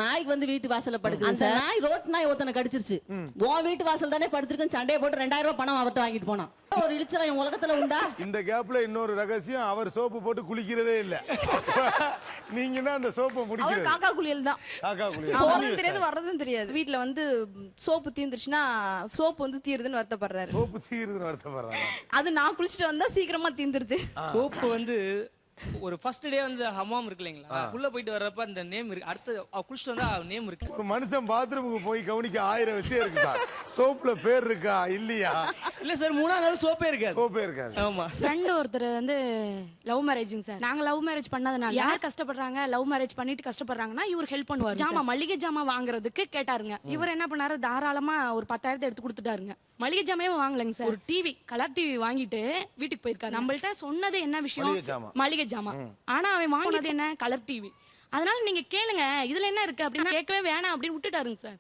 நாய்க்கு வந்து வீட்டு வாசல்ல படுக்குது. அந்த நாய் ரோட் நாய் ஒருத்தனை கடிச்சிருச்சு. உன் வீட்டு வாசல் தானே படுத்திருக்குன்னு சண்டையை போட்டு 2000 ரூபாய் பணம் அவர்கிட்ட வாங்கிட்டு போனான். ஒரு இழிச்சவன் உலகத்துல உண்டா? இந்த கேப்ல இன்னொரு ரகசியம், அவர் சோப்பு போட்டு குளிக்கிறதே இல்ல. நீங்க தான் அந்த சோப்பை அவர் முடிக்கிறது. காக்கா குளியல் தான். காக்கா குளியல். போறதும் தெரியாது வர்றதும் தெரியாது. வீட்ல வந்து சோப்பு தீந்துருச்சுன்னா சோப்பு வந்து தீருதுன்னு வருத்தப்படுறாரு. சோப்பு தீருதுன்னு வருத்தப்படுறாங்க. அது நான் குளிச்சுட்டு வந்தா சீக்கிரமா தீந்துருது. சோப்பு வந்து ஒரு ஃபர்ஸ்ட் டே வந்து ஹமாம் இருக்கு இல்லைங்களா, உள்ள போயிட்டு வர்றப்ப அந்த நேம் இருக்கு. அடுத்து குளிச்சுட்டு வந்தா நேம் இருக்கு. ஒரு மனுஷன் பாத்ரூமுக்கு போய் கவனிக்க 1000 விஷயம் இருக்கு சார். சோப்புல பேர் இருக்கா இல்லையா? இல்ல சார், 3ஆவது நாள் சோப்பே இருக்காது. சோப்பே இருக்காது. ஆமா. ஃப்ரெண்ட் ஒருத்தர் வந்து லவ் மேரேஜிங் சார். நாங்க லவ் மேரேஜ் பண்ணதுனால யார் கஷ்டப்படுறாங்க, லவ் மேரேஜ் பண்ணிட்டு கஷ்டப்படுறாங்கன்னா இவர் ஹெல்ப் பண்ணுவாரு. ஜாமா மளிகை ஜாமா வாங்குறதுக்கு கேட்டாருங்க. இவர் என்ன பண்ணாரு, தாராளமா ஒரு 10,000 எடுத்து கொடுத்துட்டாருங்க. மளிகை ஜாமாவே வாங்கலங்க சார். ஒரு டிவி, கலர் டிவி வாங்கிட்டு வீட்டுக்கு போயிருக்காரு. நம்மள்ட்ட சொன்னது என்ன விஷயம்? மளிகை ஜாமா. ஆனா அவன் வாங்கினது என்ன? Colour TV. அதனால நீங்க கேளுங்க இதுல என்ன இருக்கு அப்படின்னு கேட்கவே வேணாம் அப்படின்னு விட்டுட்டாருங்க சார்.